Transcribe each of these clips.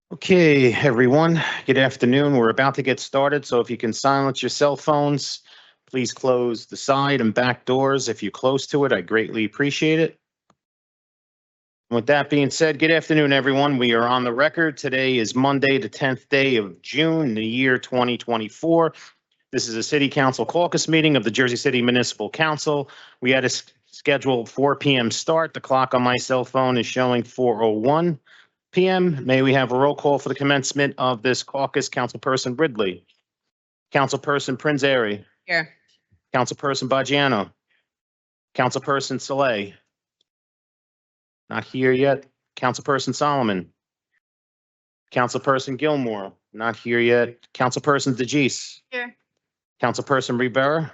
Okay, everyone, good afternoon. We're about to get started, so if you can silence your cell phones, please close the side and back doors. If you're close to it, I greatly appreciate it. With that being said, good afternoon, everyone. We are on the record. Today is Monday, the 10th day of June, the year 2024. This is a City Council caucus meeting of the Jersey City Municipal Council. We had a scheduled 4 p.m. start. The clock on my cell phone is showing 4:01 p.m. May we have a roll call for the commencement of this caucus? Councilperson Ridley. Councilperson Prinzary. Here. Councilperson Baggiano. Councilperson Saleh. Not here yet. Councilperson Solomon. Councilperson Gilmore. Not here yet. Councilperson DeGise. Here. Councilperson Rivera.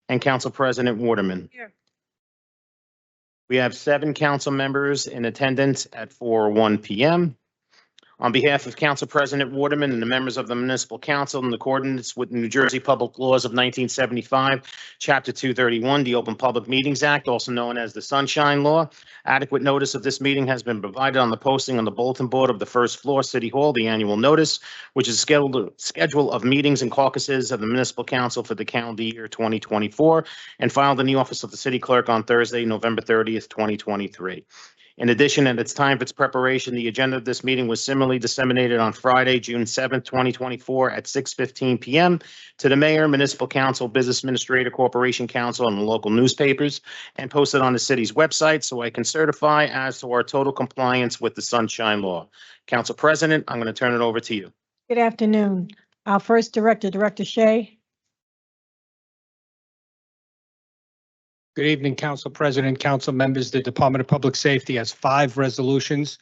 And Council President Waterman. Here. We have 7 council members in attendance at 4:01 p.m. On behalf of Council President Waterman and the members of the Municipal Council, in accordance with New Jersey Public Laws of 1975, Chapter 231, the Open Public Meetings Act, also known as the Sunshine Law, adequate notice of this meeting has been provided on the posting on the bulletin board of the first floor City Hall, the annual notice, which is schedule of meetings and caucuses of the Municipal Council for the calendar year 2024, and filed in the office of the City Clerk on Thursday, November 30th, 2023. In addition, at its time of its preparation, the agenda of this meeting was similarly disseminated on Friday, June 7th, 2024 at 6:15 p.m. to the mayor, municipal council, business administrator, corporation council, and the local newspapers, and posted on the city's website, so I can certify as to our total compliance with the Sunshine Law. Council President, I'm going to turn it over to you. Good afternoon. Our first director, Director Shea. Good evening, Council President, Council members. The Department of Public Safety has 5 resolutions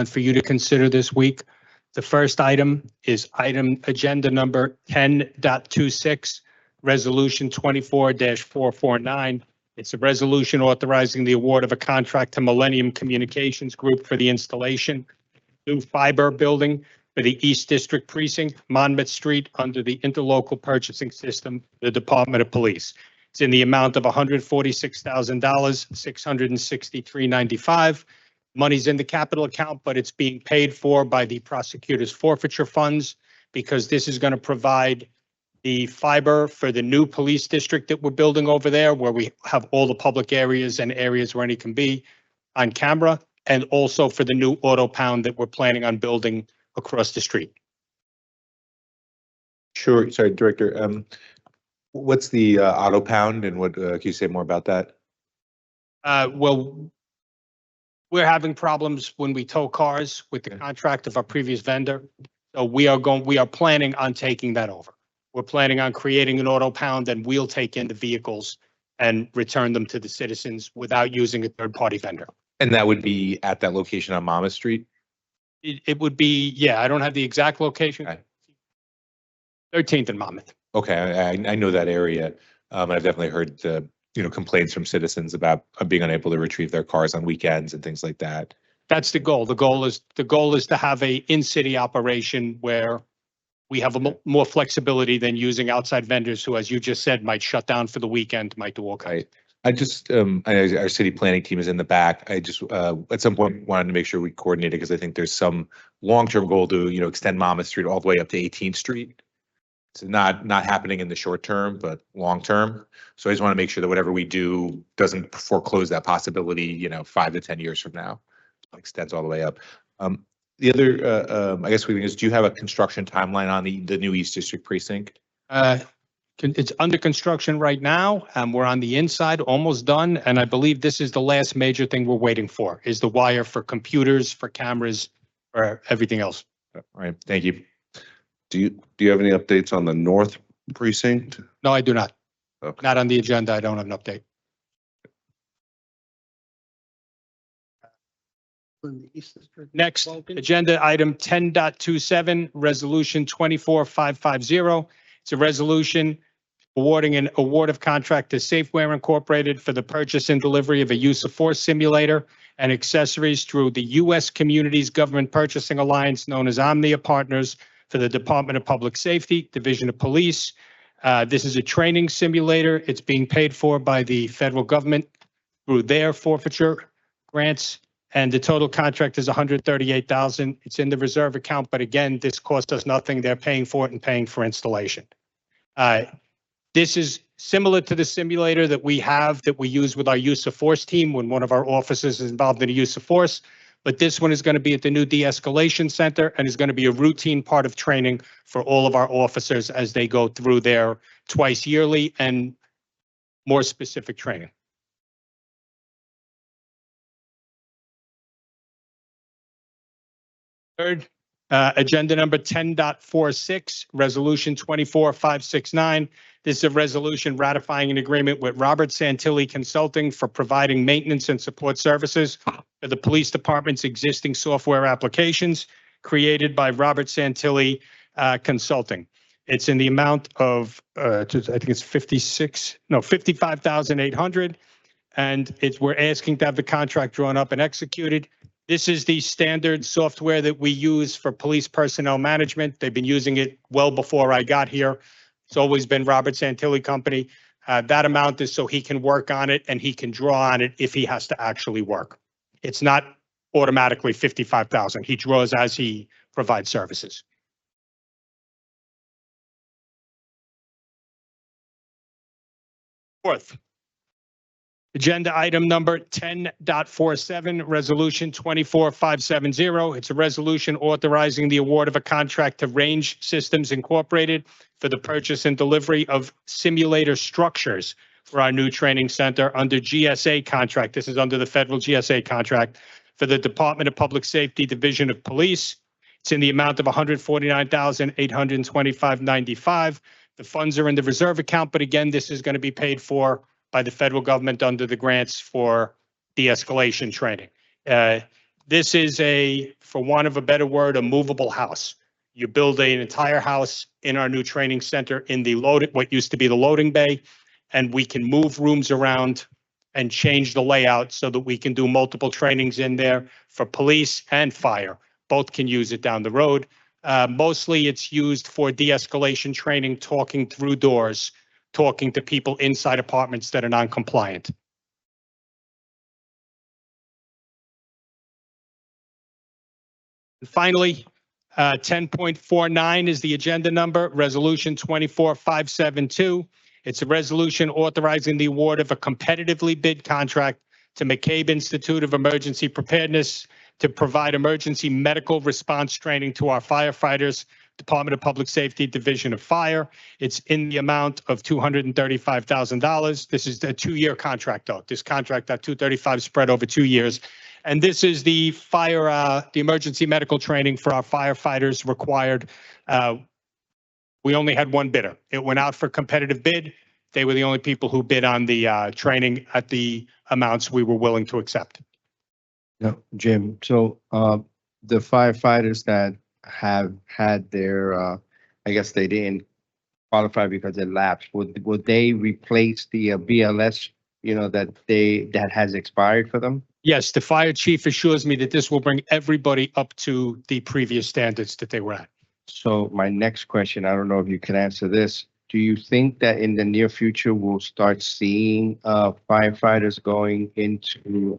for you to consider this week. The first item is agenda number 10.26, Resolution 24-449. It's a resolution authorizing the award of a contract to Millennium Communications Group for the installation new fiber building for the East District Precinct, Monmouth Street, under the interlocal purchasing system, the Department of Police. It's in the amount of $146,000, $663.95. Money's in the capital account, but it's being paid for by the prosecutor's forfeiture funds, because this is going to provide the fiber for the new police district that we're building over there, where we have all the public areas and areas where any can be on camera, and also for the new auto pound that we're planning on building across the street. Sure. Sorry, Director. What's the auto pound, and what can you say more about that? Well, we're having problems when we tow cars with the contract of our previous vendor. So we are planning on taking that over. We're planning on creating an auto pound, and we'll take in the vehicles and return them to the citizens without using a third-party vendor. And that would be at that location on Monmouth Street? It would be, yeah, I don't have the exact location. Okay. 13th and Monmouth. Okay, I know that area. I've definitely heard complaints from citizens about being unable to retrieve their cars on weekends and things like that. That's the goal. The goal is to have a in-city operation where we have more flexibility than using outside vendors who, as you just said, might shut down for the weekend, might do all kinds. I know our city planning team is in the back. I just at some point wanted to make sure we coordinated, because I think there's some long-term goal to extend Monmouth Street all the way up to 18th Street. It's not happening in the short term, but long term. So I just want to make sure that whatever we do doesn't foreclose that possibility, 5 to 10 years from now. It extends all the way up. The other, I guess, is, do you have a construction timeline on the new East District Precinct? It's under construction right now. We're on the inside, almost done. And I believe this is the last major thing we're waiting for, is the wire for computers, for cameras, for everything else. All right, thank you. Do you have any updates on the North Precinct? No, I do not. Okay. Not on the agenda. I don't have an update. Next, agenda item 10.27, resolution 24550. It's a resolution awarding an award of contract to Safeware Incorporated for the purchase and delivery of a use of force simulator and accessories through the U.S. Communities Government Purchasing Alliance, known as Omnia Partners, for the Department of Public Safety, Division of Police. This is a training simulator. It's being paid for by the federal government through their forfeiture grants. And the total contract is $138,000. It's in the reserve account, but again, this costs us nothing. They're paying for it and paying for installation. This is similar to the simulator that we use with our use of force team when one of our officers is involved in a use of force. But this one is going to be at the new de-escalation center and is going to be a routine part of training for all of our officers as they go through their twice yearly and more specific training. Third, agenda number 10.46, resolution 24569. This is a resolution ratifying an agreement with Robert Santilli Consulting for providing maintenance and support services for the police department's existing software applications created by Robert Santilli Consulting. It's in the amount of, I think it's 55,800. And we're asking to have the contract drawn up and executed. This is the standard software that we use for police personnel management. They've been using it well before I got here. It's always been Robert Santilli Company. That amount is so he can work on it and he can draw on it if he has to actually work. It's not automatically 55,000. He draws as he provides services. Fourth, agenda item number 10.47, resolution 24570. It's a resolution authorizing the award of a contract to Range Systems Incorporated for the purchase and delivery of simulator structures for our new training center under GSA contract. This is under the federal GSA contract for the Department of Public Safety Division of Police. It's in the amount of $149,825.95. The funds are in the reserve account, but again, this is going to be paid for by the federal government under the grants for de-escalation training. This is for want of a better word, a movable house. You build an entire house in our new training center in what used to be the loading bay, and we can move rooms around and change the layout so that we can do multiple trainings in there for police and fire. Both can use it down the road. Mostly it's used for de-escalation training, talking through doors, talking to people inside apartments that are non-compliant. And finally, 10.49 is the agenda number, resolution 24572. It's a resolution authorizing the award of a competitively bid contract to McCabe Institute of Emergency Preparedness to provide emergency medical response training to our firefighters, Department of Public Safety Division of Fire. It's in the amount of $235,000. This is a 2-year contract, though. This contract, that $235 spread over 2 years. And this is the the emergency medical training for our firefighters required. We only had one bidder. It went out for competitive bid. They were the only people who bid on the training at the amounts we were willing to accept. No, Jim, so the firefighters that have had their, I guess they didn't qualify because it lapsed, would they replace the BLS, that has expired for them? Yes, the fire chief assures me that this will bring everybody up to the previous standards that they were at. So my next question, I don't know if you can answer this. Do you think that in the near future, we'll start seeing firefighters going into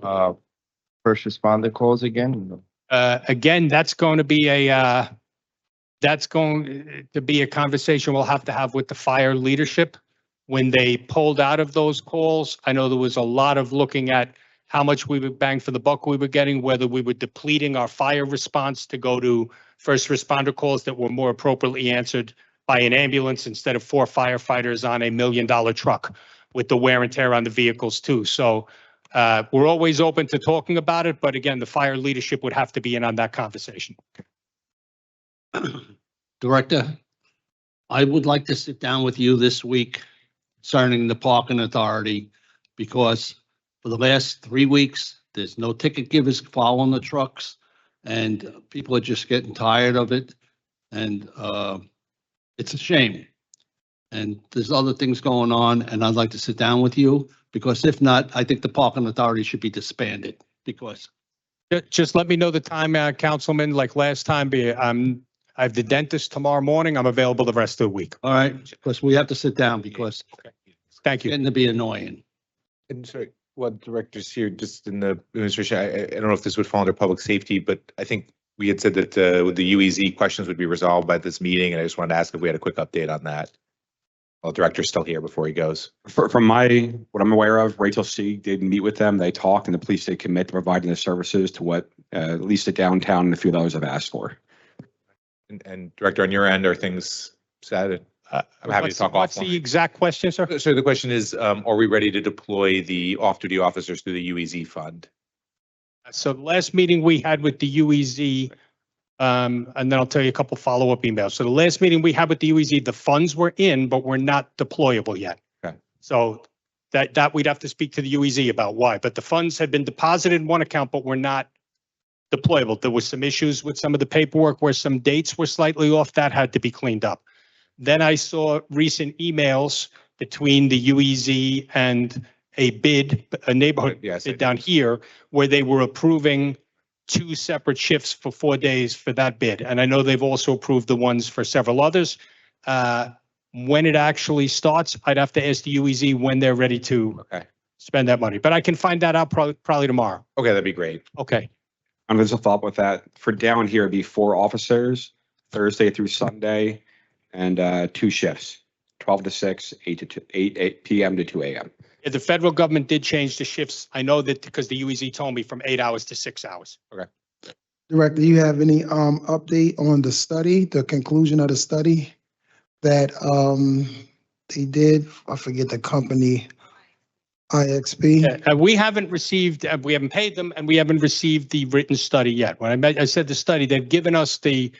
first responder calls again? Again, that's going to be a conversation we'll have to have with the fire leadership when they pulled out of those calls. I know there was a lot of looking at how much we would bang for the buck we were getting, whether we were depleting our fire response to go to first responder calls that were more appropriately answered by an ambulance instead of 4 firefighters on $1 million truck with the wear and tear on the vehicles too. So we're always open to talking about it, but again, the fire leadership would have to be in on that conversation. Director, I would like to sit down with you this week concerning the parking authority, because for the last 3 weeks, there's no ticket givers following the trucks, and people are just getting tired of it. And it's a shame. And there's other things going on, and I'd like to sit down with you, because if not, I think the parking authority should be disbanded. Because just let me know the time, Councilman, like last time. I have the dentist tomorrow morning. I'm available the rest of the week. all right, because we have to sit down, because Thank it's you. getting to be annoying. And sorry, Well, directors here, just in the administration, I don't know if this would fall under public safety, but I think we had said that the UEZ questions would be resolved by this meeting, and I just wanted to ask if we had a quick update on that. Well, director's still here before he goes. From what I'm aware of, Rachel C. did meet with them. They talked, and the police did commit to providing the services to what at least the downtown and a few of those have asked for. And Director, on your end, are things set? I'm happy to talk What's the offline. exact question, sir? So the question is, are we ready to deploy the off-duty officers through the UEZ fund? So the last meeting we had with the UEZ, and then I'll tell you a couple follow-up emails. So the last meeting we had with the UEZ, the funds were in, but were not deployable yet. Okay. So that we'd have to speak to the UEZ about why, but the funds had been deposited in one account, but were not deployable. There was some issues with some of the paperwork where some dates were slightly off. That had to be cleaned up. Then I saw recent emails between the UEZ and a bid, a neighborhood Yes. bid down here, where they were approving 2 separate shifts for 4 days for that bid. And I know they've also approved the ones for several others. When it actually starts, I'd have to ask the UEZ when they're ready to Okay. spend that money, but I can find that out probably tomorrow. Okay, that'd be great. Okay. And there's a follow-up with that. For down here, it'd be 4 officers, Thursday through Sunday, and 2 shifts, 12 to 6, 8 p.m. to 2 a.m. The federal government did change the shifts. I know that because the UEZ told me from 8 hours to 6 hours. Director, do you have any update on the study, the conclusion of the study that they did? I forget the company, IXP. We haven't received, we haven't paid them, and we haven't received the written study yet. When I said the study, they've given us the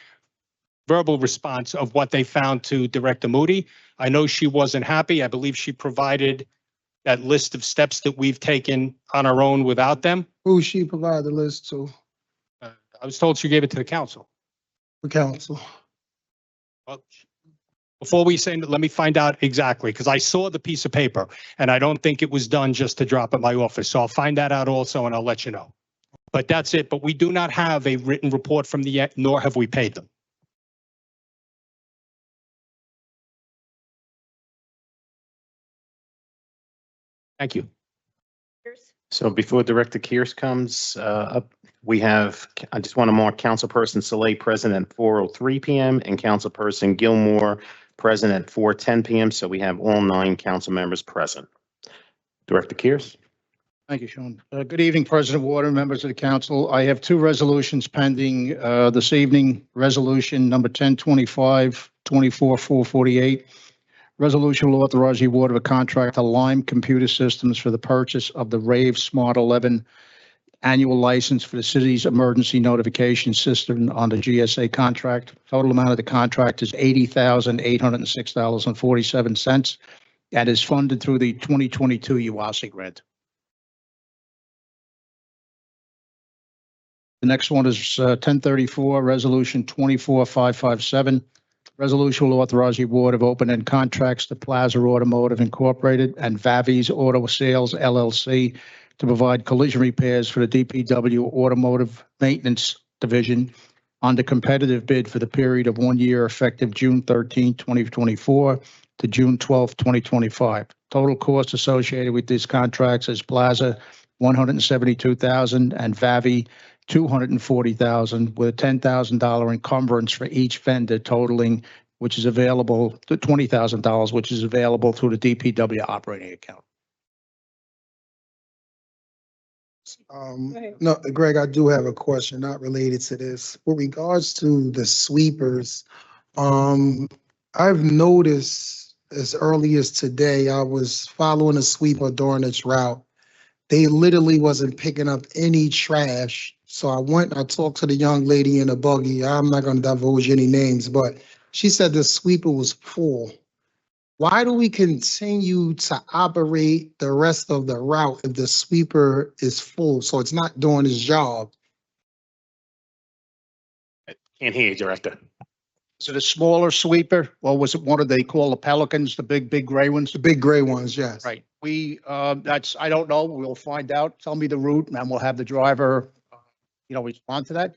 verbal response of what they found to Director Moody. I know she wasn't happy. I believe she provided that list of steps that we've taken on our own without them. Who she provide the list to I was told she gave it to the council. the council? Well, before we say, let me find out exactly, because I saw the piece of paper and I don't think it was done just to drop at my office. So I'll find that out also and I'll let you know. But that's it. But we do not have a written report from nor have we paid them. Thank you. So before Director Kears comes up, I just want to mark Councilperson Saleh present at 4:03 PM and Councilperson Gilmore present at 4:10 PM. So we have all 9 council members present. Director Kears? Thank you, Sean. Good evening, President Warden, members of the council. I have 2 resolutions pending this evening. Resolution number 1025-24-448. Resolution will authorize the award of a contract to Lime Computer Systems for the purchase of the Rave Smart 11 annual license for the city's emergency notification system on the GSA contract. Total amount of the contract is $80,806.47 and is funded through the 2022 UASI grant. The next one is 1034, Resolution 24557. Resolution will authorize the award of open-end contracts to Plaza Automotive Incorporated and Vavi's Auto Sales LLC to provide collision repairs for the DPW Automotive Maintenance Division on the competitive bid for the period of 1 year effective June 13, 2024 to June 12, 2025. Total cost associated with these contracts is Plaza $172,000 and Vavi $240,000 with a $10,000 encumbrance for each vendor totaling, which is available to $20,000, which is available through the DPW operating account. No, Greg, I do have a question not related to this. With regards to the sweepers, I've noticed as early as today, I was following a sweeper during its route. They literally wasn't picking up any trash. So I talked to the young lady in the buggy. I'm not going to divulge any names, but she said the sweeper was full. Why do we continue to operate the rest of the route if the sweeper is full? So it's not doing its job. Can't hear you, Director. Is it a smaller sweeper or was it one of they call the Pelicans, the big gray ones? The big gray ones, yes. Right. I don't know. We'll find out. Tell me the route and we'll have the driver, respond to that.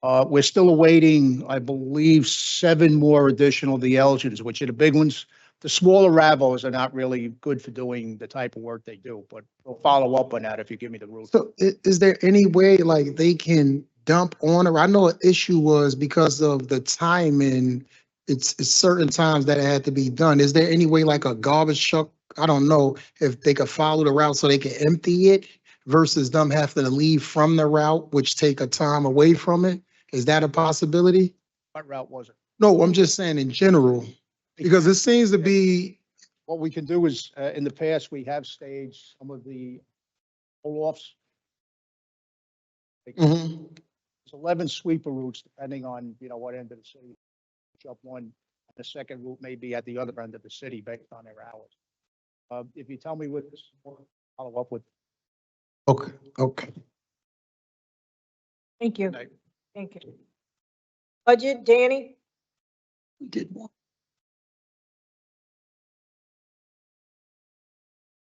We're still awaiting, I believe, 7 more additional DLs, which are the big ones. the smaller Ravos are not really good for doing the type of work they do, but we'll follow up on that if you give me the route. So is there any way like they can dump on, or I know an issue was because of the timing, it's certain times that it had to be done. Is there any way like a garbage truck, I don't know, if they could follow the route so they can empty it versus them having to leave from the route, which take a time away from it? Is that a possibility? What route was it? No, I'm just saying in general, because it seems to be, What we can do is, in the past, we have staged some of the pull-offs. Mhm. There's 11 sweeper routes, depending on, what end of the city. Up one, and the second route may be at the other end of the city based on their hours. If you tell me what this, I'll follow up with. okay, okay. Thank you. Right. Thank you. Budget, Danny? We did one.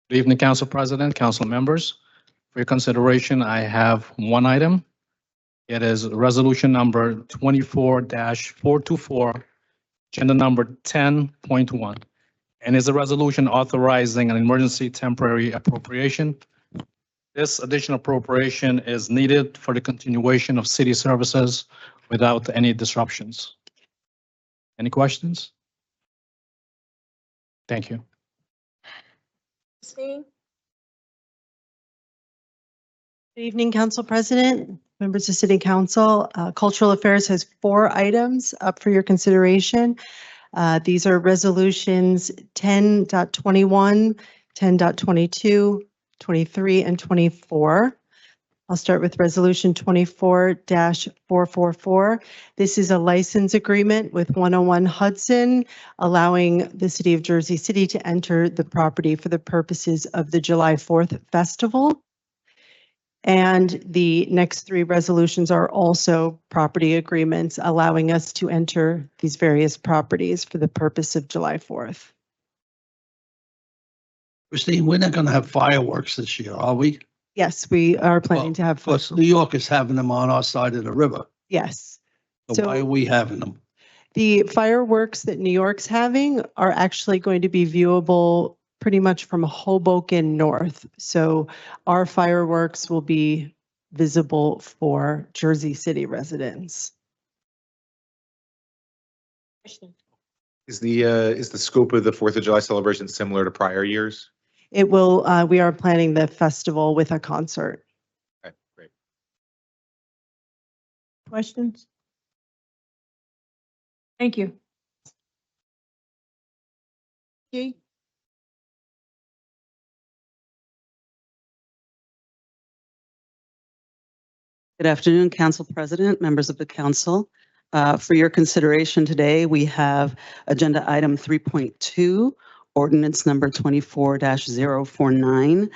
Good evening, Council President, council members. For your consideration, I have one item. It is resolution number 24-424, agenda number 10.1, and is a resolution authorizing an emergency temporary appropriation. This additional appropriation is needed for the continuation of city services without any disruptions. Any questions? Thank you. Christine? Good evening, Council President, members of City Council. Cultural Affairs has 4 items up for your consideration. These are resolutions 10.21, 10.22, 23, and 24. I'll start with resolution 24-444. This is a license agreement with 101 Hudson, allowing the City of Jersey City to enter the property for the purposes of the July 4th Festival. And the next 3 resolutions are also property agreements allowing us to enter these various properties for the purpose of July 4th. Christine, we're not gonna have fireworks this year, are we? Yes, we are planning to have. Because New York is having them on our side of the river. Yes. So why are we having them? The fireworks that New York's having are actually going to be viewable pretty much from Hoboken north. So our fireworks will be visible for Jersey City residents. Is the scope of the 4th of July celebration similar to prior years? It will, we are planning the festival with a concert. Okay, great. Questions? Thank you. Key? Good afternoon, Council President, members of the council. For your consideration today, we have agenda item 3.2, ordinance number 24-049,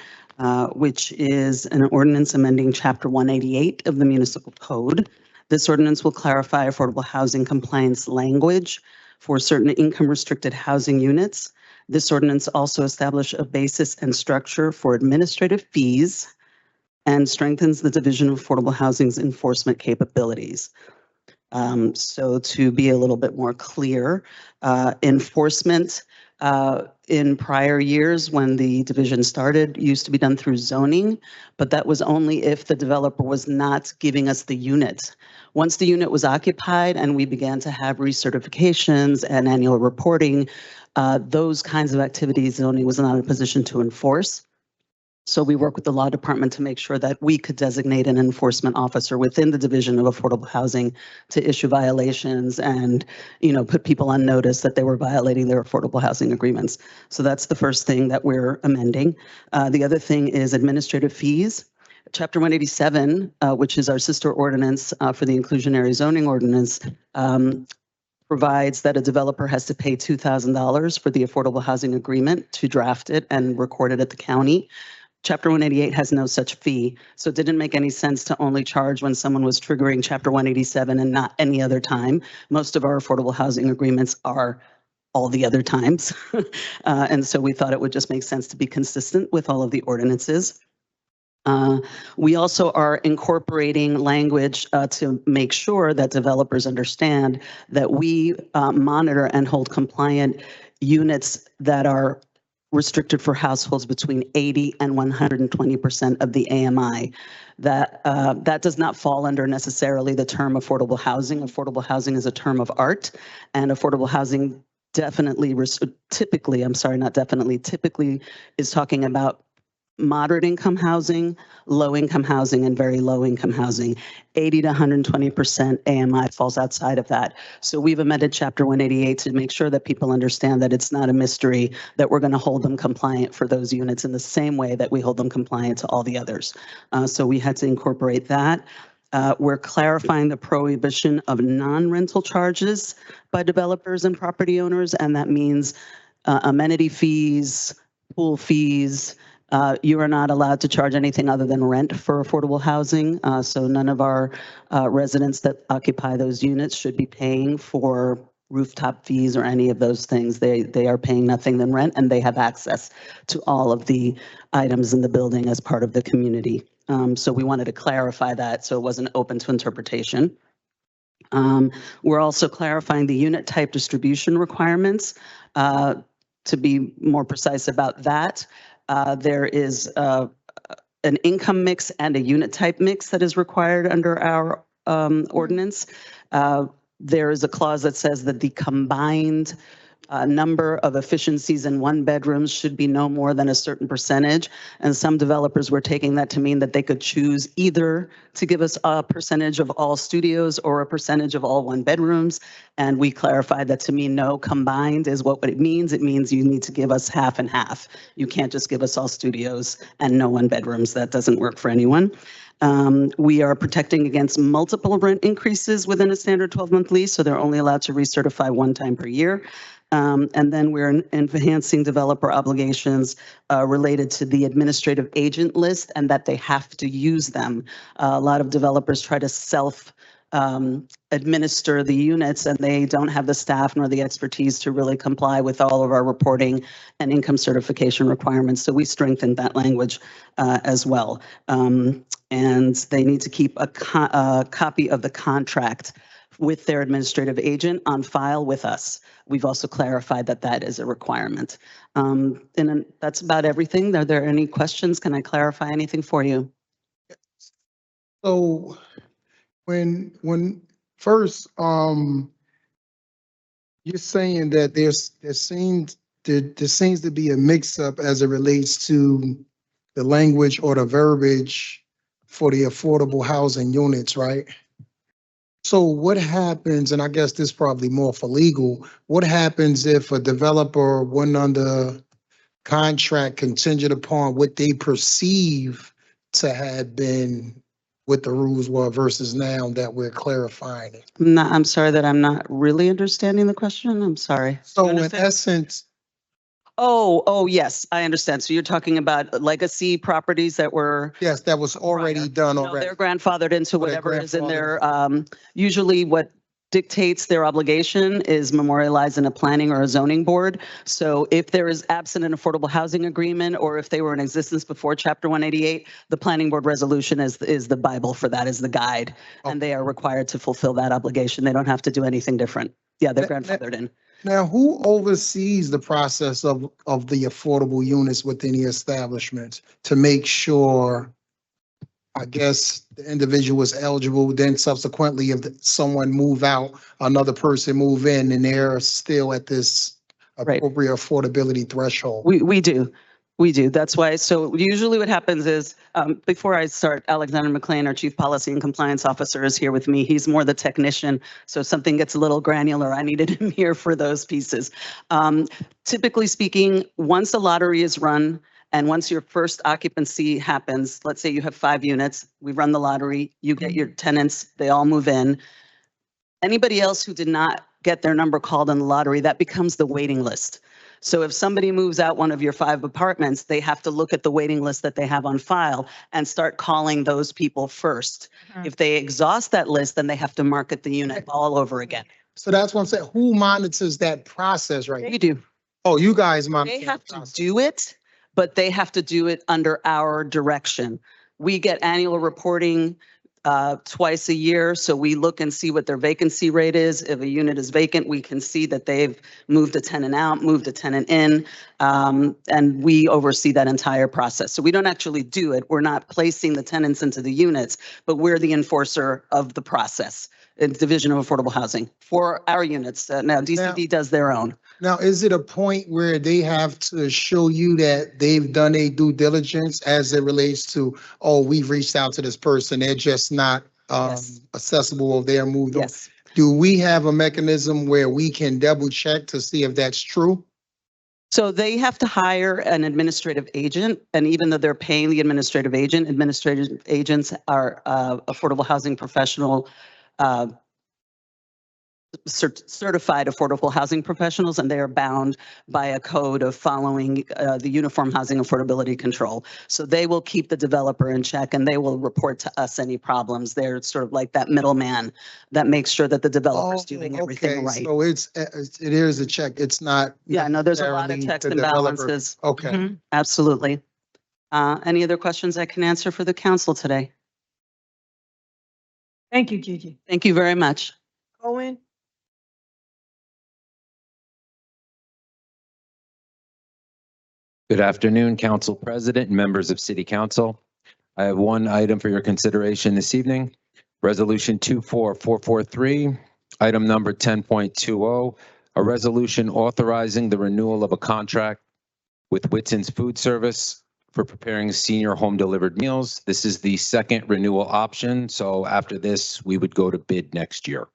which is an ordinance amending Chapter 188 of the Municipal Code. This ordinance will clarify affordable housing compliance language for certain income-restricted housing units. This ordinance also establishes a basis and structure for administrative fees and strengthens the Division of Affordable Housing's enforcement capabilities. So to be a little bit more clear, enforcement in prior years when the division started used to be done through zoning, but that was only if the developer was not giving us the unit. Once the unit was occupied and we began to have recertifications and annual reporting, those kinds of activities zoning was not in a position to enforce. So we work with the law department to make sure that we could designate an enforcement officer within the Division of Affordable Housing to issue violations and, put people on notice that they were violating their affordable housing agreements. So that's the first thing that we're amending. The other thing is administrative fees. Chapter 187, which is our sister ordinance for the inclusionary zoning ordinance, provides that a developer has to pay $2,000 for the affordable housing agreement to draft it and record it at the county. Chapter 188 has no such fee, so it didn't make any sense to only charge when someone was triggering Chapter 187 and not any other time. Most of our affordable housing agreements are all the other times. And so we thought it would just make sense to be consistent with all of the ordinances. We also are incorporating language to make sure that developers understand that we monitor and hold compliant units that are restricted for households between 80 and 120% of the AMI. That does not fall under necessarily the term affordable housing. Affordable housing is a term of art, and affordable housing typically is talking about moderate income housing, low income housing, and very low income housing. 80 to 120% AMI falls outside of that. So we've amended Chapter 188 to make sure that people understand that it's not a mystery that we're going to hold them compliant for those units in the same way that we hold them compliant to all the others. So we had to incorporate that. We're clarifying the prohibition of non-rental charges by developers and property owners, and that means amenity fees, pool fees. You are not allowed to charge anything other than rent for affordable housing. So none of our residents that occupy those units should be paying for rooftop fees or any of those things. They are paying nothing than rent, and they have access to all of the items in the building as part of the community. So we wanted to clarify that so it wasn't open to interpretation. We're also clarifying the unit type distribution requirements. To be more precise about that, there is an income mix and a unit type mix that is required under our ordinance. There is a clause that says that the combined number of efficiencies in one bedroom should be no more than a certain percentage. And some developers were taking that to mean that they could choose either to give us a percentage of all studios or a percentage of all one bedrooms. And we clarified that to mean no, combined is what it means. It means you need to give us half and half. You can't just give us all studios and no one bedrooms. That doesn't work for anyone. We are protecting against multiple rent increases within a standard 12-month lease, so they're only allowed to recertify one time per year. And then we're enhancing developer obligations related to the administrative agent list and that they have to use them. A lot of developers try to administer the units, and they don't have the staff nor the expertise to really comply with all of our reporting and income certification requirements. So we strengthened that language as well. And they need to keep a copy of the contract with their administrative agent on file with us. We've also clarified that that is a requirement. And that's about everything. Are there any questions? Can I clarify anything for you? So when first, you're saying that there seems to be a mix-up as it relates to the language or the verbiage for the affordable housing units, right? So what happens, and I guess this is probably more for legal, what happens if a developer went under contract contingent upon what they perceive to have been what the rules were versus now that we're clarifying it? I'm sorry that I'm not really understanding the question. I'm sorry. So in essence, Oh, yes, I understand. So you're talking about legacy properties that were. yes, that was already done No, already. they're grandfathered into Oh, they're whatever is in their, usually what dictates their obligation is memorialized in a planning or a zoning board. So if there is absent an affordable housing agreement, or if they were in existence before Chapter 188, the planning board resolution is the Bible for that, is the guide. And they are required to fulfill that obligation. They don't have to do anything different. Yeah, they're grandfathered in. Now, who oversees the process of the affordable units within the establishments to make sure, I guess, the individual is eligible, then subsequently if someone move out, another person move in, and they're still at this appropriate affordability threshold? We do. We do. That's why. So usually what happens is, before I start, Alexander McLean, our Chief Policy and Compliance Officer, is here with me. He's more the technician. So if something gets a little granular, I needed him here for those pieces. Typically speaking, once a lottery is run, and once your first occupancy happens, let's say you have 5 units, we run the lottery, you get your tenants, they all move in. Anybody else who did not get their number called in the lottery, that becomes the waiting list. So if somebody moves out one of your 5 apartments, they have to look at the waiting list that they have on file and start calling those people first. If they exhaust that list, then they have to market the unit all over again. So that's what I'm saying. Who monitors that process right now? You do. Oh, you guys monitor. They have to do it, but they have to do it under our direction. We get annual reporting twice a year. So we look and see what their vacancy rate is. If a unit is vacant, we can see that they've moved a tenant out, moved a tenant in, and we oversee that entire process. So we don't actually do it. We're not placing the tenants into the units, but we're the enforcer of the process in Division of Affordable Housing for our units. Now DCD does their own. Now, is it a point where they have to show you that they've done a due diligence as it relates to, oh, we've reached out to this person, they're just not Yes. accessible or they're moved on? Yes. Do we have a mechanism where we can double check to see if that's true? So they have to hire an administrative agent, and even though they're paying the administrative agent, administrative agents are affordable housing professional, certified affordable housing professionals, and they are bound by a code of following the Uniform Housing Affordability Control. So they will keep the developer in check, and they will report to us any problems. They're sort of like that middleman that makes sure that the developer's doing everything Okay, right. so it is a check. It's not. Yeah, no, there's a lot of necessarily checks the and developer. balances. Okay. Mhm, absolutely. Any other questions I can answer for the council today? Thank you, Gigi. Thank you very much. Owen? Good afternoon, Council President and members of City Council. I have one item for your consideration this evening. Resolution 24443, item number 10.20, a resolution authorizing the renewal of a contract with Whitson's Food Service for preparing senior home delivered meals. This is the second renewal option, so after this, we would go to bid next year.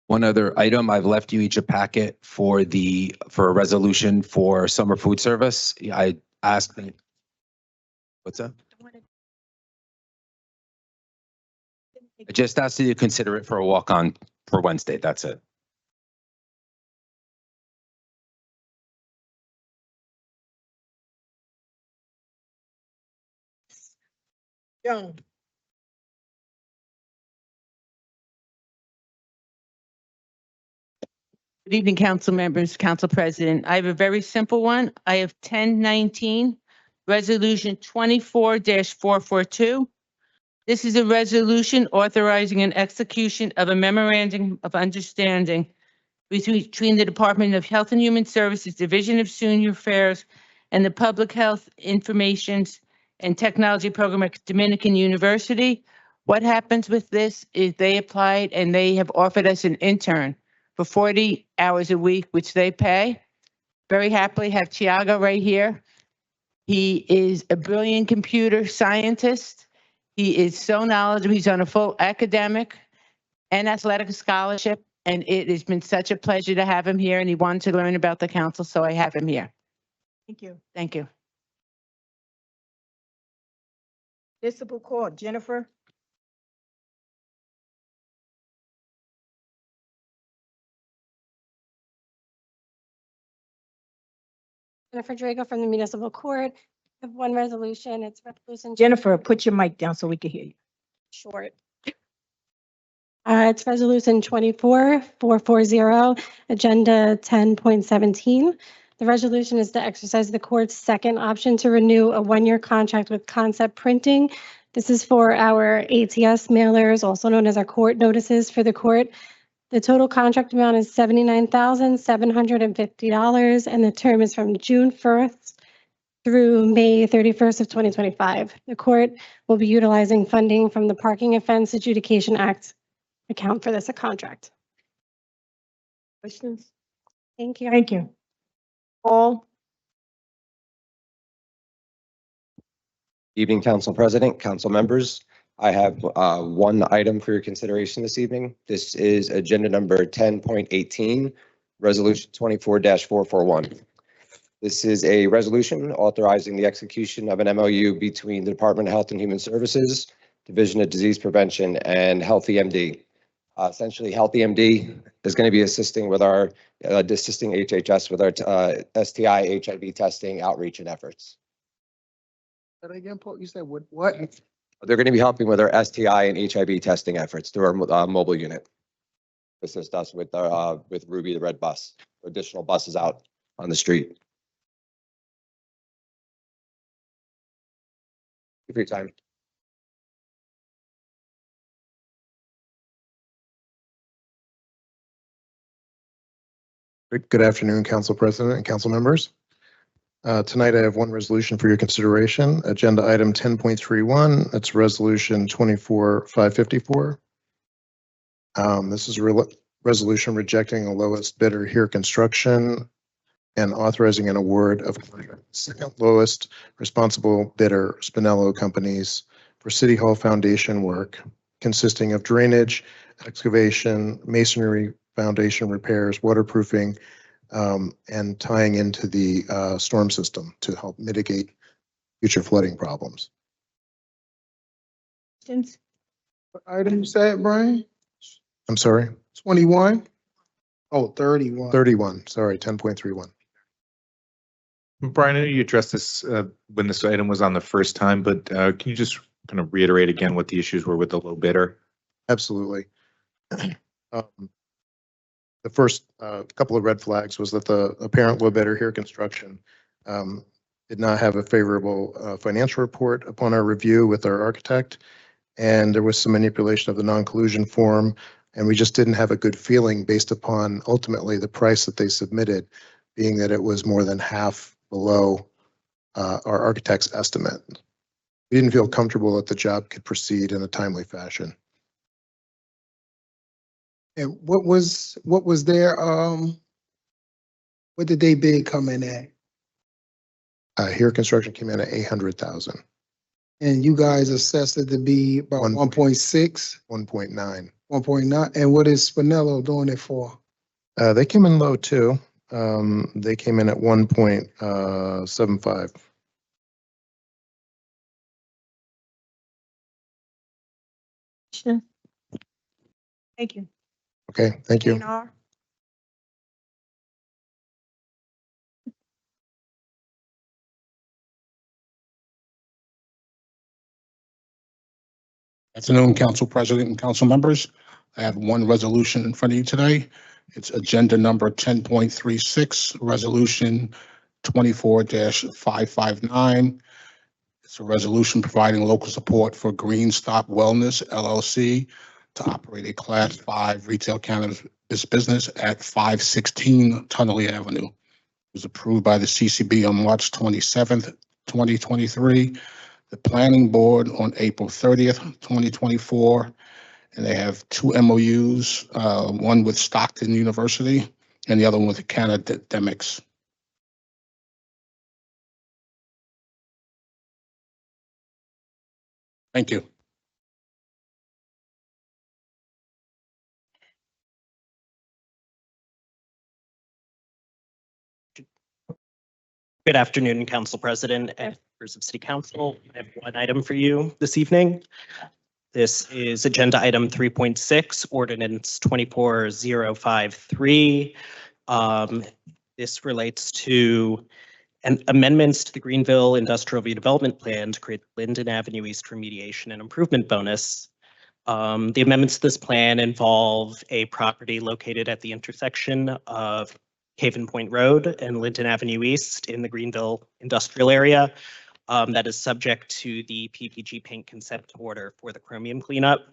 One other item, I've left you each a packet for a resolution for summer food service. I asked, what's that? I just asked you to consider it for a walk-on for Wednesday. That's it. Joan? Good evening, council members, council president. I have a very simple one. I have 1019, resolution 24-442. This is a resolution authorizing an execution of a memorandum of understanding between the Department of Health and Human Services, Division of Senior Affairs, and the Public Health Information and Technology Program at Dominican University. What happens with this is they applied and they have offered us an intern for 40 hours a week, which they pay. Very happily have Tiago right here. He is a brilliant computer scientist. He is so knowledgeable. He's on a full academic and athletic scholarship, and it has been such a pleasure to have him here, and he wanted to learn about the council, so I have him here. Thank you. Thank you. Municipal Court, Jennifer? Jennifer Drago from the Municipal Court. I have one resolution. It's resolution. Jennifer, put your mic down so we can hear you. Short. It's resolution 24440, agenda 10.17. The resolution is to exercise the court's second option to renew a one-year contract with Concept Printing. This is for our ATS mailers, also known as our court notices for the court. The total contract amount is $79,750, and the term is from June 1st through May 31st of 2025. The court will be utilizing funding from the Parking Offense Adjudication Act account for this contract. Questions? Thank you. Thank you. Paul? Evening, Council President, council members. I have one item for your consideration this evening. This is agenda number 10.18, resolution 24-441. This is a resolution authorizing the execution of an MOU between the Department of Health and Human Services, Division of Disease Prevention, and Healthy MD. Essentially, Healthy MD is going to be assisting with our assisting HHS with our STI HIV testing outreach and efforts. Again, Paul, you said what? They're going to be helping with our STI and HIV testing efforts through our mobile unit. Assist us with Ruby, the red bus, additional buses out on the street. for your time. Good afternoon, Council President and council members. Tonight, I have one resolution for your consideration. Agenda item 10.31. That's resolution 24-554. This is a resolution rejecting the lowest bidder here construction and authorizing an award of second lowest responsible bidder, Spinello Companies, for City Hall foundation work consisting of drainage, excavation, masonry, foundation repairs, waterproofing, and tying into the storm system to help mitigate future flooding problems. Questions? What item you said, Brian? I'm sorry, 21? Oh, 31. 31, sorry, 10.31. Brian, I know you addressed this when this item was on the first time, but can you just kind of reiterate again what the issues were with the low bidder? Absolutely. The first couple of red flags was that the apparent low bidder here construction did not have a favorable financial report upon our review with our architect. And there was some manipulation of the non-collusion form. And we just didn't have a good feeling based upon ultimately the price that they submitted, being that it was more than half below our architect's estimate. We didn't feel comfortable that the job could proceed in a timely fashion. And what was their, what did they bid come in at? Here construction came in at 800,000. And you guys assessed it to be about 1.6? 1.9. 1.9, and what is Spinello doing it for? They came in low too. They came in at 1.75. Sure. Thank you. Okay, thank you. A&R. Afternoon, Council President and council members. I have one resolution in front of you today. It's agenda number 10.36, resolution 24-559. It's a resolution providing local support for Green Stop Wellness LLC to operate a Class 5 retail cannabis business at 516 Tunnelly Avenue. It was approved by the CCB on March 27th, 2023. The planning board on April 30th, 2024, and they have two MOUs, one with Stockton University and the other one with academics. Thank you. Good afternoon, Council President and members of City Council. I have one item for you this evening. This is Agenda Item 3.6, Ordinance 24053. This relates to amendments to the Greenville Industrial Redevelopment Plan to create the Linden Avenue East Remediation and Improvement Bonus. The amendments to this plan involve a property located at the intersection of Haven Point Road and Linden Avenue East in the Greenville industrial area that is subject to the PPG paint consent order for the chromium cleanup.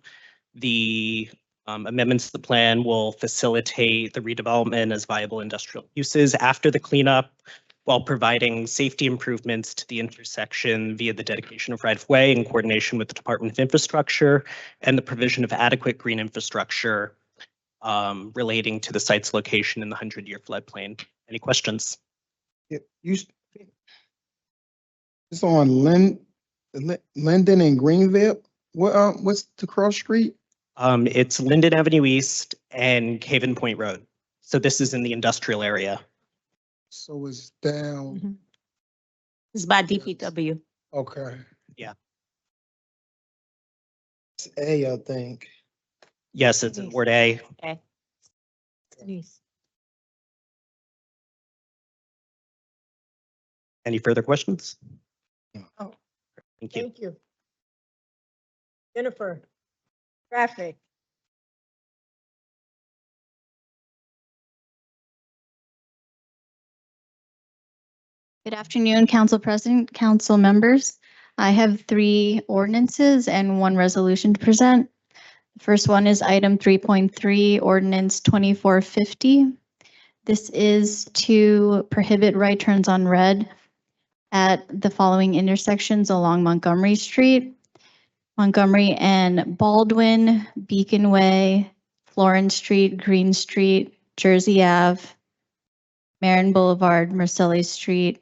The amendments to the plan will facilitate the redevelopment as viable industrial uses after the cleanup while providing safety improvements to the intersection via the dedication of right-of-way in coordination with the Department of Infrastructure and the provision of adequate green infrastructure relating to the site's location in the 100-year floodplain. Any questions? It's on Linden and Greenville. What's the cross street? It's Linden Avenue East and Haven Point Road. So this is in the industrial area. So it's down. It's by DPW. Okay. Yeah. It's A, I think. Yes, it's in Ward A. Okay. Any further questions? Oh, Thank you. thank you. Jennifer, traffic. Good afternoon, Council President, council members. I have 3 ordinances and 1 resolution to present. The first one is item 3.3, ordinance 2450. This is to prohibit right turns on red at the following intersections along Montgomery Street, Montgomery and Baldwin, Beacon Way, Florence Street, Green Street, Jersey Ave, Marin Boulevard, Marcelli Street,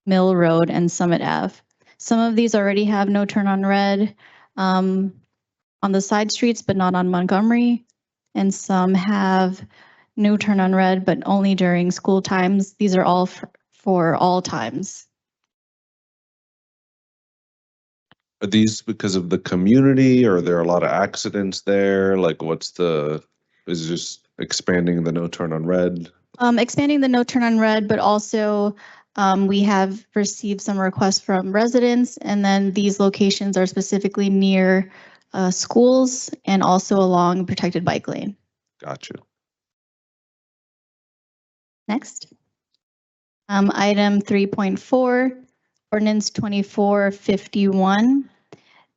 Mill Road, and Summit Ave. Some of these already have no turn on red on the side streets, but not on Montgomery. And some have no turn on red, but only during school times. These are all for all times. Are these because of the community, or are there a lot of accidents there? Like, is it just expanding the no turn on red? Expanding the no turn on red, but also we have received some requests from residents, and then these locations are specifically near schools and also along protected bike lane. Gotcha. Next. Item 3.4, ordinance 2451.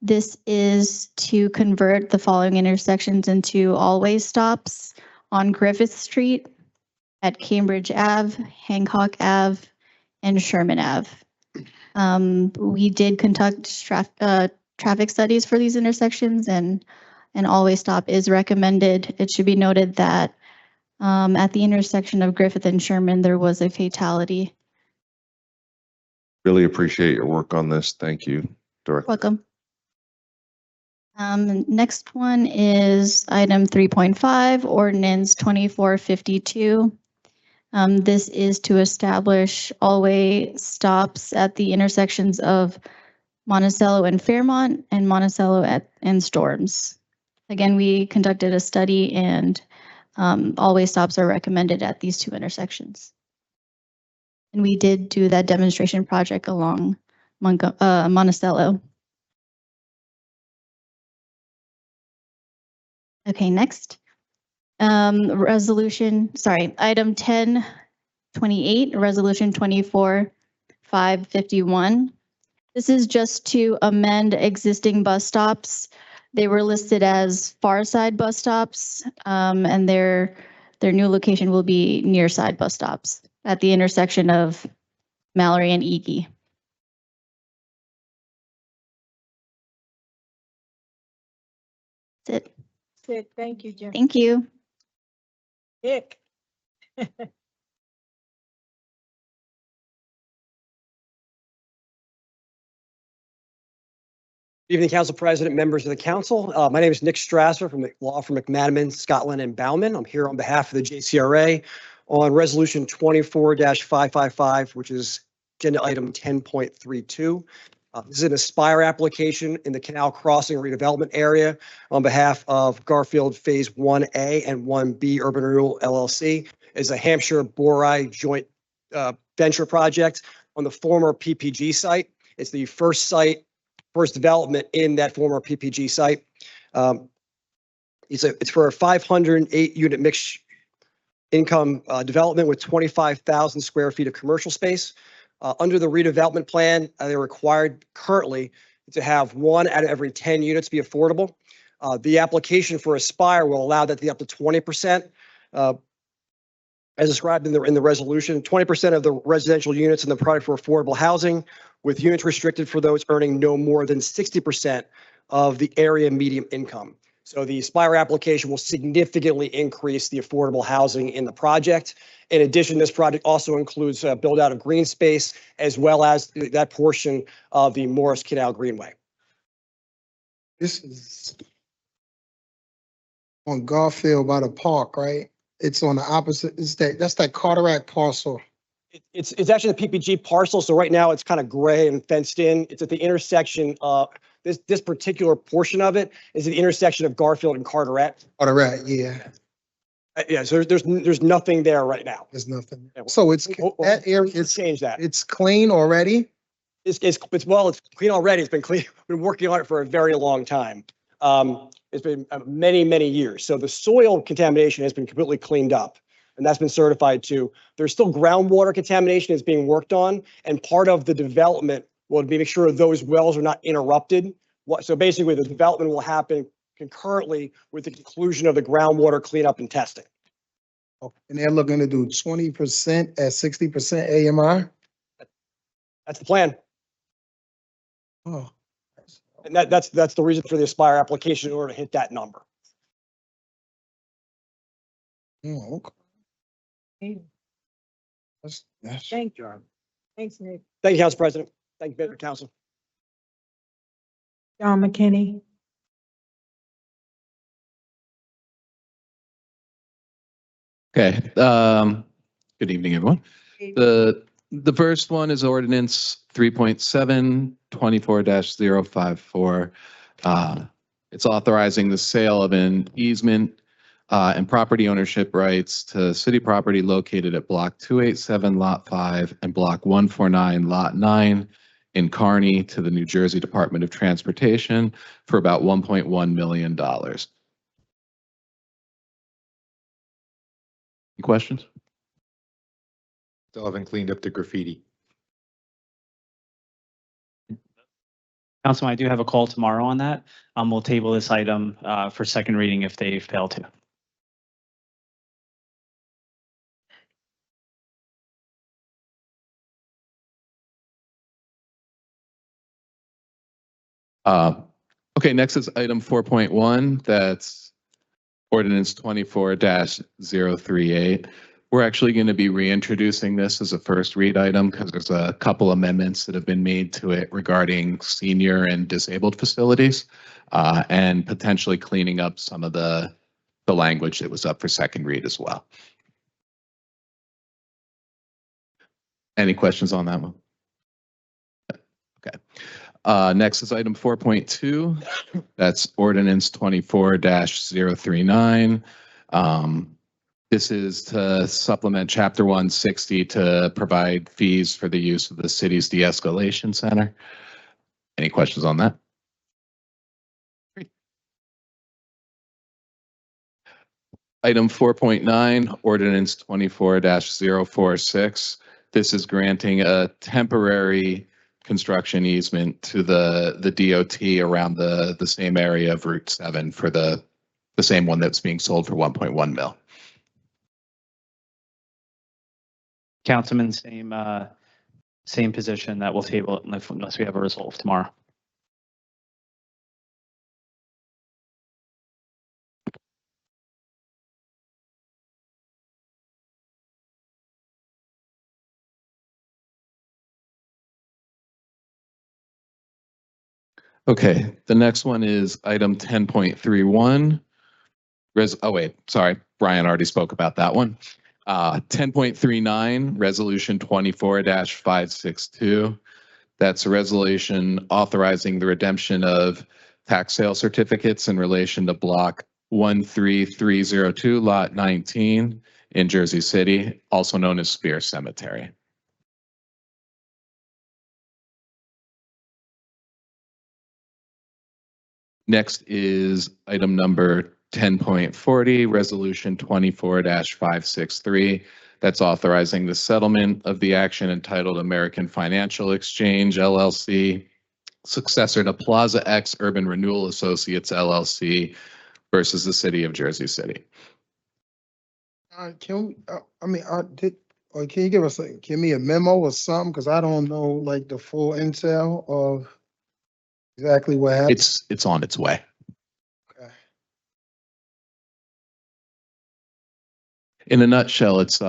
This is to convert the following intersections into all-way stops on Griffith Street, at Cambridge Ave, Hancock Ave, and Sherman Ave. We did conduct traffic studies for these intersections, and an all-way stop is recommended. It should be noted that at the intersection of Griffith and Sherman, there was a fatality. Really appreciate your work on this. Thank you, Director. Welcome. Next one is item 3.5, ordinance 2452. This is to establish all-way stops at the intersections of Monticello and Fairmont, and Monticello and Storms. Again, we conducted a study, and all-way stops are recommended at these 2 intersections. And we did do that demonstration project along Monticello. Okay, next. Item 1028, resolution 24,551. This is just to amend existing bus stops. They were listed as far side bus stops, and their new location will be near side bus stops at the intersection of Mallory and Egie. That's it. That's it. Thank you, Jim. Thank you. Nick. Evening, Council President, members of the council. My name is Nick Strasser from the law firm McManaman, Scotland and Bauman. I'm here on behalf of the JCRA on resolution 24-555, which is agenda item 10.32. This is an Aspire application in the Canal Crossing redevelopment area on behalf of Garfield Phase 1A and 1B Urban Renewal LLC. Is a Hampshire Borai joint venture project on the former PPG site. It's the first development in that former PPG site. It's for a 508 unit mixed income development with 25,000 square feet of commercial space. Under the redevelopment plan, they're required currently to have 1 out of every 10 units be affordable. The application for Aspire will allow that to be up to 20%. As described in the resolution, 20% of the residential units in the product for affordable housing, with units restricted for those earning no more than 60% of the area median income. So the Aspire application will significantly increase the affordable housing in the project. In addition, this project also includes build out of green space, as well as that portion of the Morris Canal Greenway. This is on Garfield by the park, right? It's on the opposite. That's that Carteret parcel. It's actually the PPG parcel. So right now it's kind of gray and fenced in. It's at the intersection of this particular portion of it is at the intersection of Garfield and Carteret. Carteret, yeah. Yeah, so there's nothing there right now. There's nothing. So it's that area. It's changed that. It's clean already. It's clean already. It's been clean. Been working on it for a very long time. It's been many years. So the soil contamination has been completely cleaned up, and that's been certified too. There's still groundwater contamination is being worked on, and part of the development will be make sure those wells are not interrupted. So basically, the development will happen concurrently with the conclusion of the groundwater cleanup and testing. And they're looking to do 20% at 60% AMI? That's the plan. Oh, And that's the reason for the Aspire application in order to hit that number. oh, okay. That's. Thank you. Thanks, Nick. Thank you, Council President. Thank you, Member Council. John McKinney. Okay, good evening, everyone. The first one is ordinance 3.7 24-054. It's authorizing the sale of an easement and property ownership rights to city property located at block 287 lot 5 and block 149 lot 9 in Kearney to the New Jersey Department of Transportation for about $1.1 million. Any questions? Still haven't cleaned up the graffiti. Councilman, I do have a call tomorrow on that. We'll table this item for second reading if they fail to. Okay, next is item 4.1. That's ordinance 24-038. We're actually going to be reintroducing this as a first read item because there's a couple amendments that have been made to it regarding senior and disabled facilities and potentially cleaning up some of the language that was up for second read as well. Any questions on that one? Okay. Next is item 4.2. That's ordinance 24-039. This is to supplement Chapter 160 to provide fees for the use of the city's de-escalation center. Any questions on that? Item 4.9, ordinance 24-046. This is granting a temporary construction easement to the DOT around the same area of Route 7 for the same one that's being sold for 1.1 mil. Councilman, same position that we'll table it unless we have a resolve tomorrow. Okay, the next one is item 10.31. Oh wait, sorry, Brian already spoke about that one. 10.39, resolution 24-562. That's a resolution authorizing the redemption of tax sale certificates in relation to block 13302, lot 19 in Jersey City, also known as Spear Cemetery. Next is item number 10.40, resolution 24-563. That's authorizing the settlement of the action entitled American Financial Exchange LLC, successor to Plaza X Urban Renewal Associates LLC versus the city of Jersey City. Can you give me a memo or something? Because I don't know like the full intel of exactly what happened. It's on its way. Okay. In a nutshell, it's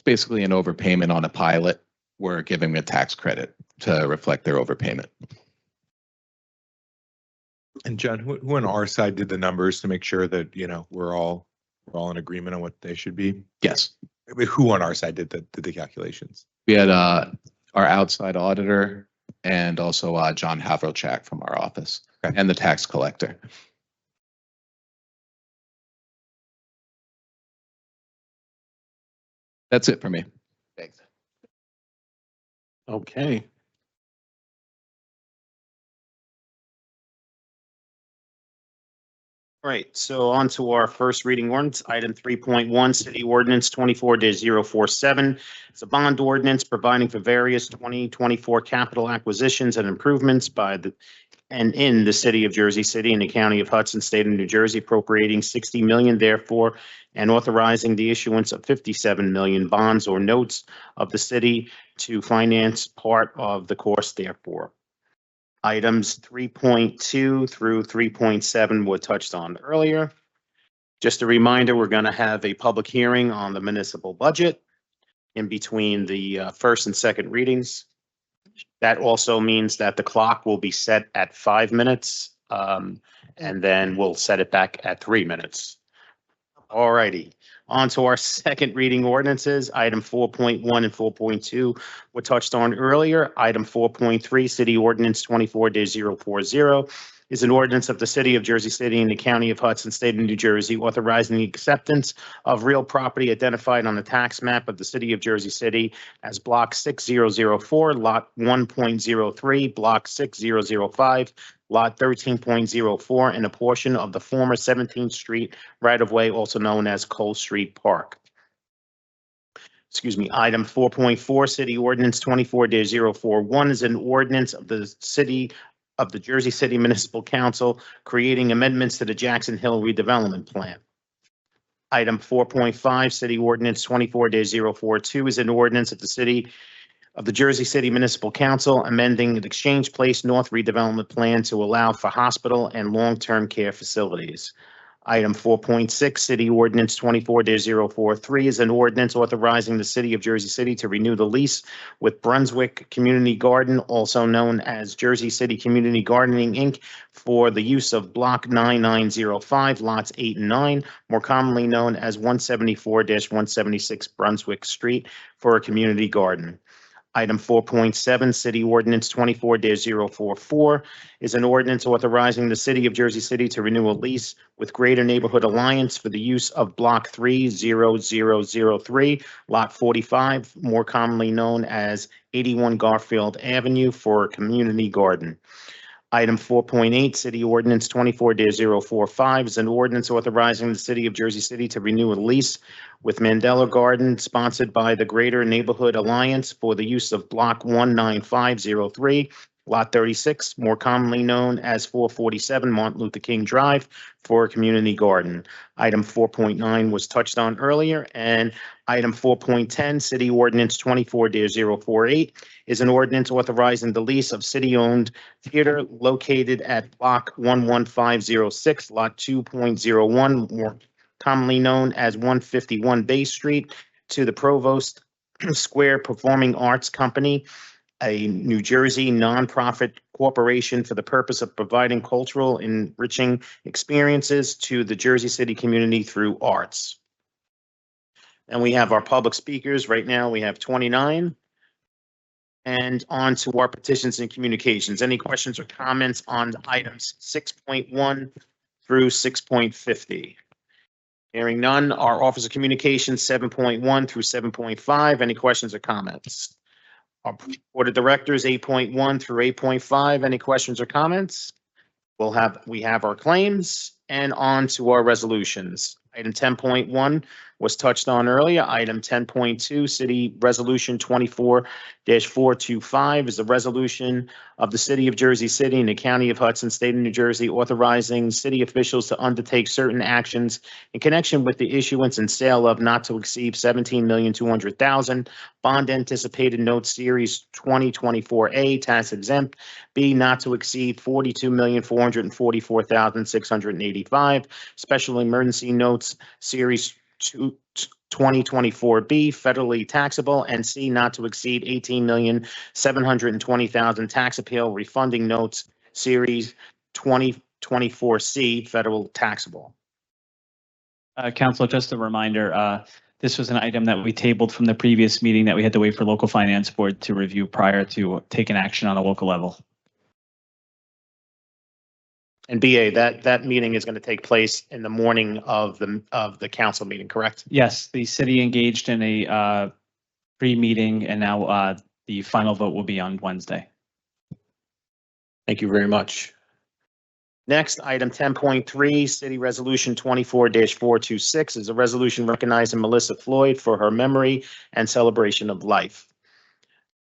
basically an overpayment on a pilot. We're giving them a tax credit to reflect their overpayment. And John, who on our side did the numbers to make sure that, you know, we're all in agreement on what they should be? Yes. I mean, who on our side did the calculations? We had our outside auditor and also John Havrochak from our office and the tax collector. That's it for me. Thanks. Okay. All right, so on to our first reading ordinance, item 3.1, City Ordinance 24-047. It's a bond ordinance providing for various 2024 capital acquisitions and improvements by the and in the city of Jersey City and the county of Hudson, state of New Jersey, appropriating 60 million therefore, and authorizing the issuance of 57 million bonds or notes of the city to finance part of the cost therefore. Items 3.2 through 3.7 were touched on earlier. Just a reminder, we're going to have a public hearing on the municipal budget in between the first and second readings. That also means that the clock will be set at 5 minutes, and then we'll set it back at 3 minutes. All righty. On to our second reading ordinances. Item 4.1 and 4.2 were touched on earlier. Item 4.3, City Ordinance 24-040, is an ordinance of the City of Jersey City and the County of Hudson, State of New Jersey, authorizing the acceptance of real property identified on the tax map of the City of Jersey City as Block 6004, Lot 1.03, Block 6005, Lot 13.04, and a portion of the former 17th Street right-of-way, also known as Cole Street Park. Item 4.4, City Ordinance 24-041 is an ordinance of the Jersey City Municipal Council creating amendments to the Jackson Hill redevelopment plan. Item 4.5, City Ordinance 24-042 is an ordinance of the Jersey City Municipal Council amending the Exchange Place North redevelopment plan to allow for hospital and long-term care facilities. Item 4.6, City Ordinance 24-043 is an ordinance authorizing the City of Jersey City to renew the lease with Brunswick Community Garden, also known as Jersey City Community Gardening, Inc., for the use of Block 9905, Lots 8 and 9, more commonly known as 174-176 Brunswick Street, for a community garden. Item 4.7, City Ordinance 24-044 is an ordinance authorizing the City of Jersey City to renew a lease with Greater Neighborhood Alliance for the use of Block 30003, Lot 45, more commonly known as 81 Garfield Avenue, for a community garden. Item 4.8, City Ordinance 24-045 is an ordinance authorizing the City of Jersey City to renew a lease with Mandela Garden, sponsored by the Greater Neighborhood Alliance, for the use of Block 19503, Lot 36, more commonly known as 447 Martin Luther King Drive, for a community garden. Item 4.9 was touched on earlier, and item 4.10, City Ordinance 24-048, is an ordinance authorizing the lease of city-owned theater located at Block 11506, Lot 2.01, more commonly known as 151 Bay Street, to the Provost Square Performing Arts Company, a New Jersey nonprofit corporation for the purpose of providing cultural enriching experiences to the Jersey City community through arts. And we have our public speakers. Right now, we have 29. And on to our petitions and communications. Any questions or comments on items 6.1 through 6.50? Hearing none, our Office of Communications 7.1 through 7.5. Any questions or comments? Our Board of Directors 8.1 through 8.5. Any questions or comments? We have our claims, and on to our resolutions. Item 10.1 was touched on earlier. Item 10.2, City Resolution 24-425, is a resolution of the City of Jersey City and the County of Hudson, State of New Jersey, authorizing city officials to undertake certain actions in connection with the issuance and sale of not to exceed $17,200,000 bond anticipated note series 2024A, tax exempt. B, not to exceed $42,444,685 special emergency notes series 2024B, federally taxable, and C, not to exceed $18,720,000 tax appeal refunding notes series 2024C, federal taxable. Council, just a reminder, this was an item that we tabled from the previous meeting that we had to wait for local finance board to review prior to taking action on a local level. And BA, that meeting is going to take place in the morning of the council meeting, correct? Yes, the city engaged in a pre-meeting, and now the final vote will be on Wednesday. Thank you very much. Next, item 10.3, City Resolution 24-426 is a resolution recognizing Melissa Floyd for her memory and celebration of life.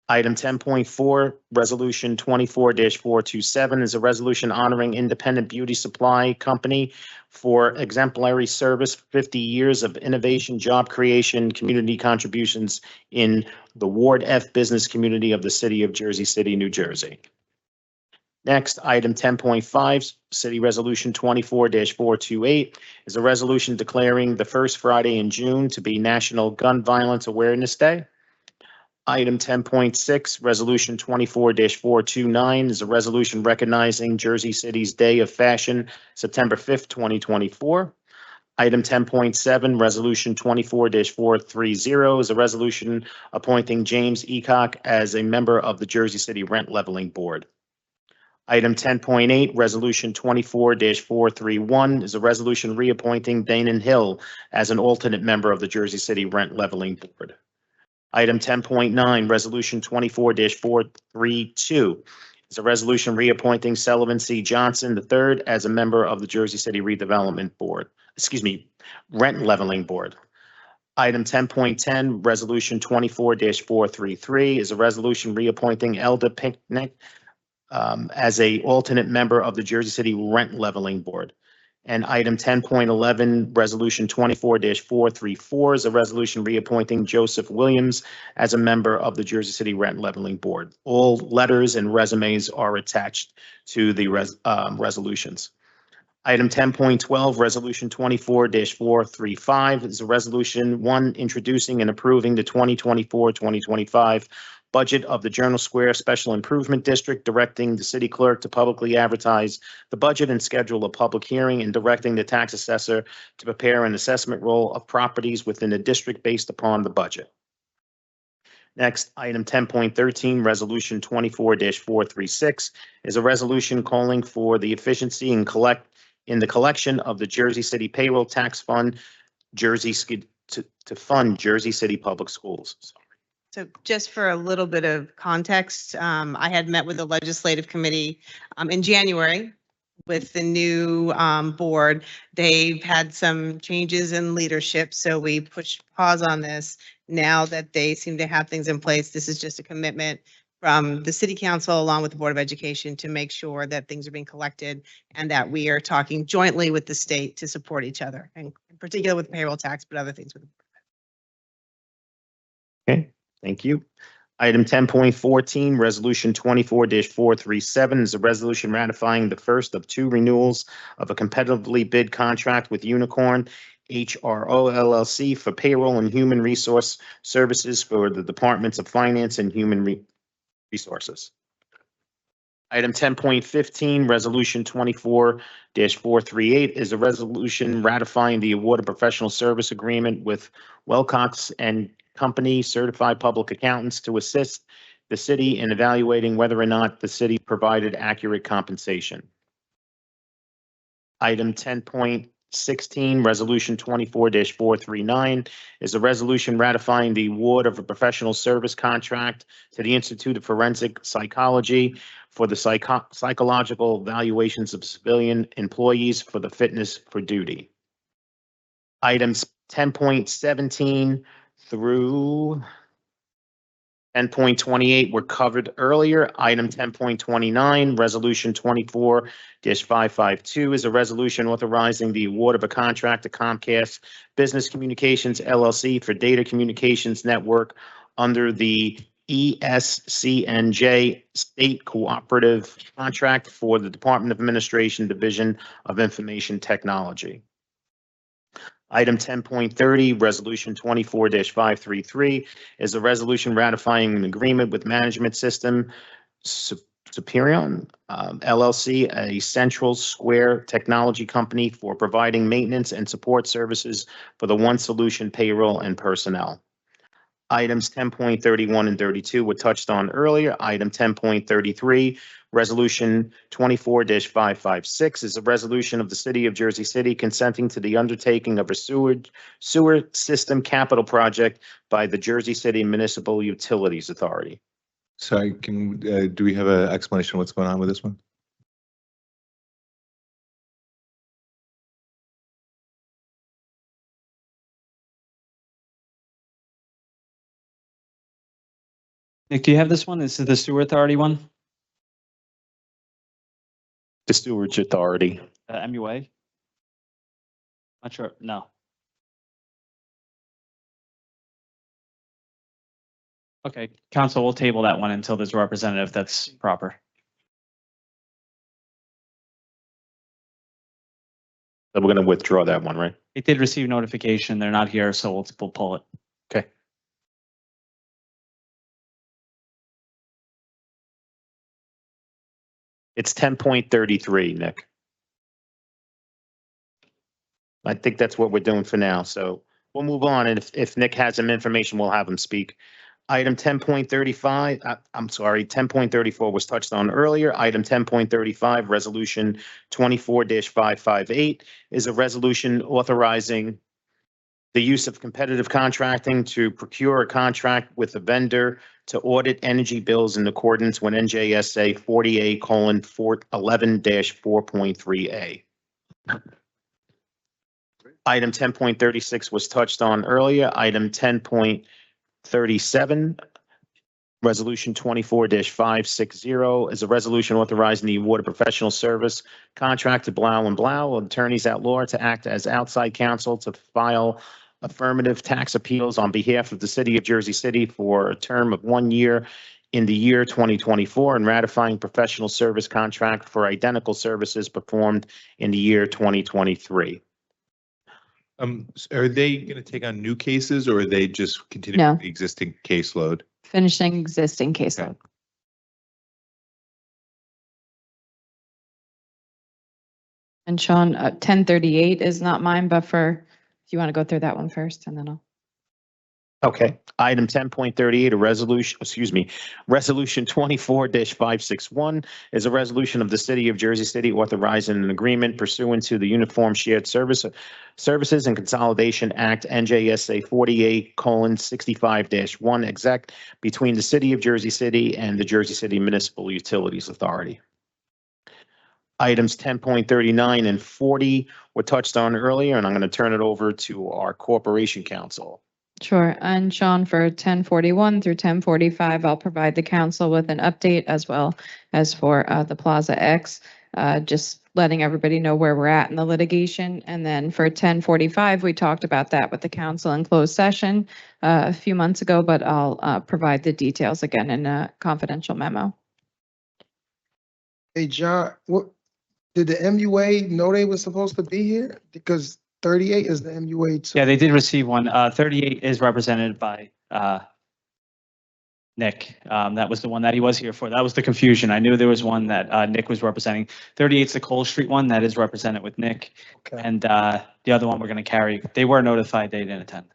Item 10.4, Resolution 24-427 is a resolution honoring Independent Beauty Supply Company for exemplary service, 50 years of innovation, job creation, community contributions in the Ward F business community of the city of Jersey City, New Jersey. Next, item 10.5, City Resolution 24-428 is a resolution declaring the first Friday in June to be National Gun Violence Awareness Day. Item 10.6, Resolution 24-429 is a resolution recognizing Jersey City's Day of Fashion, September 5th, 2024. Item 10.7, Resolution 24-430 is a resolution appointing James Eacock as a member of the Jersey City Rent Leveling Board. Item 10.8, Resolution 24-431 is a resolution reappointing Danon Hill as an alternate member of the Jersey City Rent Leveling Board. Item 10.9, Resolution 24-432 is a resolution reappointing Sullivan C. Johnson III as a member of the Jersey City Redevelopment Board, Rent Leveling Board. Item 10.10, Resolution 24-433 is a resolution reappointing Elda Pinknick as a alternate member of the Jersey City Rent Leveling Board. And item 10.11, Resolution 24-434 is a resolution reappointing Joseph Williams as a member of the Jersey City Rent Leveling Board. All letters and resumes are attached to the resolutions. Item 10.12, Resolution 24-435 is a resolution, one, introducing and approving the 2024-2025 budget of the Journal Square Special Improvement District, directing the city clerk to publicly advertise the budget and schedule a public hearing, and directing the tax assessor to prepare an assessment roll of properties within the district based upon the budget. Next, item 10.13, Resolution 24-436 is a resolution calling for the efficiency in the collection of the Jersey City Payroll Tax Fund, to fund Jersey City Public Schools. So just for a little bit of context, I had met with the legislative committee in January with the new board. They've had some changes in leadership, so we pushed pause on this. Now that they seem to have things in place, this is just a commitment from the city council along with the Board of Education to make sure that things are being collected and that we are talking jointly with the state to support each other, and in particular with payroll tax, but other things with. Okay. Thank you. Item 10.14, Resolution 24-437 is a resolution ratifying the first of two renewals of a competitively bid contract with Unicorn HRO LLC for payroll and human resource services for the Departments of Finance and Human Resources. Item 10.15, Resolution 24-438 is a resolution ratifying the award of professional service agreement with Wilcox and Company Certified Public Accountants to assist the city in evaluating whether or not the city provided accurate compensation. Item 10.16, Resolution 24-439 is a resolution ratifying the award of a professional service contract to the Institute of Forensic Psychology for the psychological evaluations of civilian employees for the fitness for duty. Items 10.17 through 10.28 were covered earlier. Item 10.29, Resolution 24-552 is a resolution authorizing the award of a contract to Comcast Business Communications LLC for data communications network under the ESCNJ State Cooperative Contract for the Department of Administration Division of Information Technology. Item 10.30, Resolution 24-533 is a resolution ratifying an agreement with Management System Superion LLC, a Central Square technology company, for providing maintenance and support services for the One Solution payroll and personnel. Items 10.31 and 32 were touched on earlier. Item 10.33, Resolution 24-556 is a resolution of the City of Jersey City consenting to the undertaking of a sewer system capital project by the Jersey City Municipal Utilities Authority. Sorry, do we have an explanation of what's going on with this one? Nick, do you have this one? This is the sewer authority one, The Steward's Authority. MUA? Not sure, no. Okay, council will table that one until there's a representative that's proper. So we're going to withdraw that one, right? It did receive notification. They're not here, so we'll pull it. Okay. It's 10.33, Nick. I think that's what we're doing for now. So we'll move on. And if Nick has some information, we'll have him speak. Item 10.35, I'm sorry, 10.34 was touched on earlier. Item 10.35, Resolution 24-558 is a resolution authorizing the use of competitive contracting to procure a contract with a vendor to audit energy bills in accordance with NJSA 40A:11-4.3A. Item 10.36 was touched on earlier. Item 10.37, Resolution 24-560 is a resolution authorizing the award of professional service contract to Blau and Blau, attorneys at law, to act as outside counsel to file affirmative tax appeals on behalf of the city of Jersey City for a term of 1 year in the year 2024, and ratifying professional service contract for identical services performed in the year 2023. Are they going to take on new cases, or are they just continuing No. the existing caseload? Finishing existing caseload. And Sean, 1038 is not mine, but if you want to go through that one first and then I'll. Okay. Item 10.38, Resolution 24-561 is a resolution of the City of Jersey City authorizing an agreement pursuant to the Uniform Shared Services and Consolidation Act, NJSA 48:65-1 exec, between the City of Jersey City and the Jersey City Municipal Utilities Authority. Items 10.39 and 40 were touched on earlier, and I'm going to turn it over to our Corporation Counsel. Sure. And Sean, for 1041 through 1045, I'll provide the council with an update as well as for the Plaza X, just letting everybody know where we're at in the litigation. And then for 1045, we talked about that with the council in closed session a few months ago, but I'll provide the details again in a confidential memo. Hey, John, what, did the MUA know they were supposed to be here? Because 38 is the MUA too. Yeah, they did receive one. 38 is represented by Nick. That was the one that he was here for. That was the confusion. I knew there was one that Nick was representing. 38's the Cole Street one that is represented with Nick. Okay. And the other one we're going to carry. They were notified they didn't attend.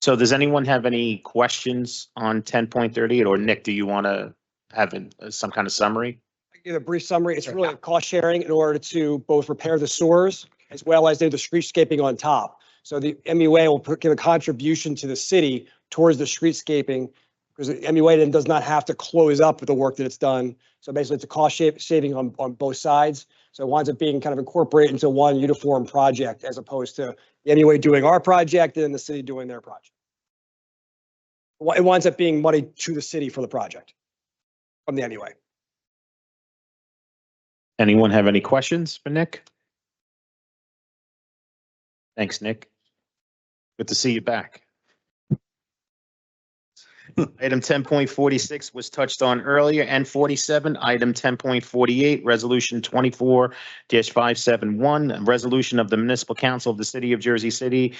So does anyone have any questions on 10.38, or Nick, do you want to have some kind of summary? I give a brief summary. It's really a cost sharing in order to both repair the sewers as well as do the streetscaping on top. So the MUA will give a contribution to the city towards the streetscaping, because the MUA then does not have to close up with the work that it's done. So basically it's a cost saving on both sides. So it winds up being kind of incorporated into one uniform project, as opposed to the MUA doing our project and the city doing their project. It winds up being money to the city for the project from the MUA. Anyone have any questions for Nick? Thanks, Nick. Good to see you back. Item 10.46 was touched on earlier, and 47. Item 10.48, Resolution 24-571, a resolution of the Municipal Council of the City of Jersey City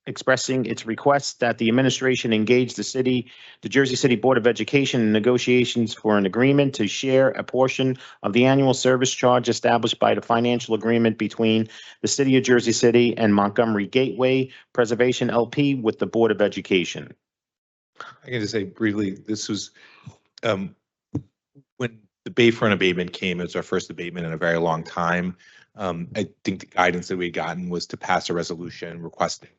expressing its request that the administration engage the Jersey City Board of Education in negotiations for an agreement to share a portion of the annual service charge established by the financial agreement between the City of Jersey City and Montgomery Gateway Preservation LP with the Board of Education. I can just say briefly, this was when the Bayfront abatement came, it was our first abatement in a very long time. I think the guidance that we had gotten was to pass a resolution requesting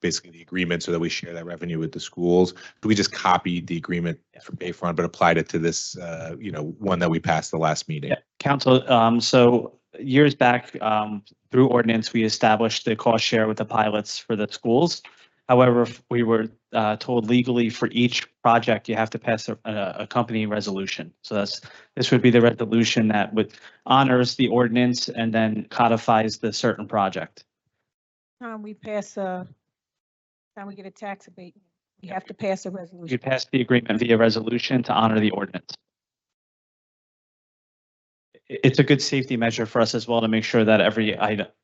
basically the agreement so that we share that revenue with the schools. So we just copied the agreement for Bayfront, but applied it to this, one that we passed the last meeting. Yeah, council. So years back, through ordinance, we established the cost share with the pilots for the schools. However, if we were told legally for each project, you have to pass a accompanying resolution. So this would be the resolution that would honors the ordinance and then codifies the certain project. Time we pass time we get a tax abatement, we have to pass a You resolution. pass the agreement via resolution to honor the ordinance. It's a good safety measure for us as well to make sure that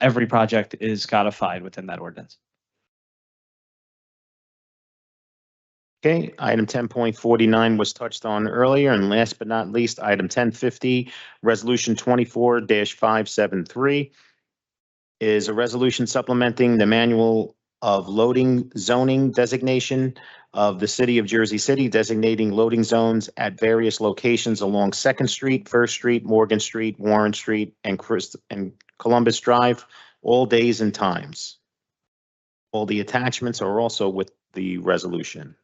every project is codified within that ordinance. Okay, item 10.49 was touched on earlier, and last but not least, item 1050, resolution 24-573 is a resolution supplementing the manual of loading zoning designation of the city of Jersey City, designating loading zones at various locations along Second Street, First Street, Morgan Street, Warren Street, and Columbus Drive, all days and times. All the attachments are also with the resolution.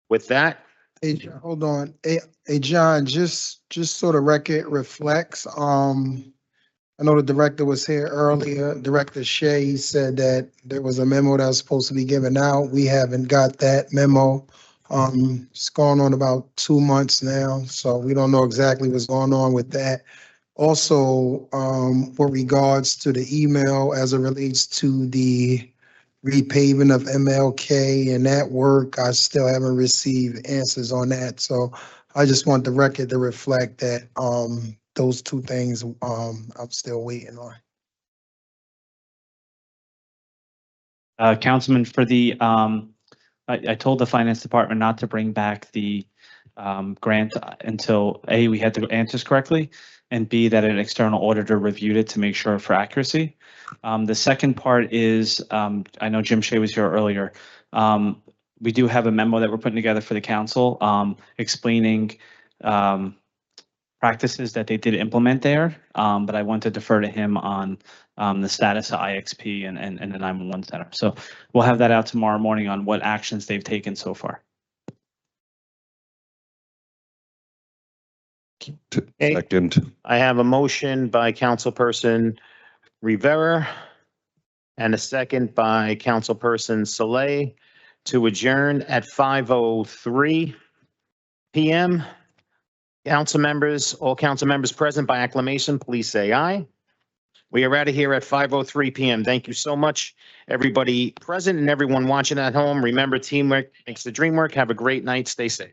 With that, Hey, hold on. Hey, John, just so the record reflects, I know the director was here earlier, Director Shea said that there was a memo that was supposed to be given out. We haven't got that memo. It's going on about 2 months now, so we don't know exactly what's going on with that. Also, with regards to the email as it relates to the repaving of MLK and that work, I still haven't received answers on that. So I just want the record to reflect that, those two things, I'm still waiting on. Councilman, for the, I told the finance department not to bring back the grant until A, we had the answers correctly, and B, that an external auditor reviewed it to make sure for accuracy. The second part is, I know Jim Shea was here earlier. We do have a memo that we're putting together for the council explaining practices that they did implement there, but I want to defer to him on the status of IXP and the 911 center. So we'll have that out tomorrow morning on what actions they've taken so far. Second. I have a motion by Councilperson Rivera and a second by Councilperson Saleh to adjourn at 5:03 PM. Council members, all council members present by acclamation, please say aye. We are out of here at 5:03 PM. Thank you so much, everybody present and everyone watching at home. Remember, teamwork makes the dream work. Have a great night. Stay safe.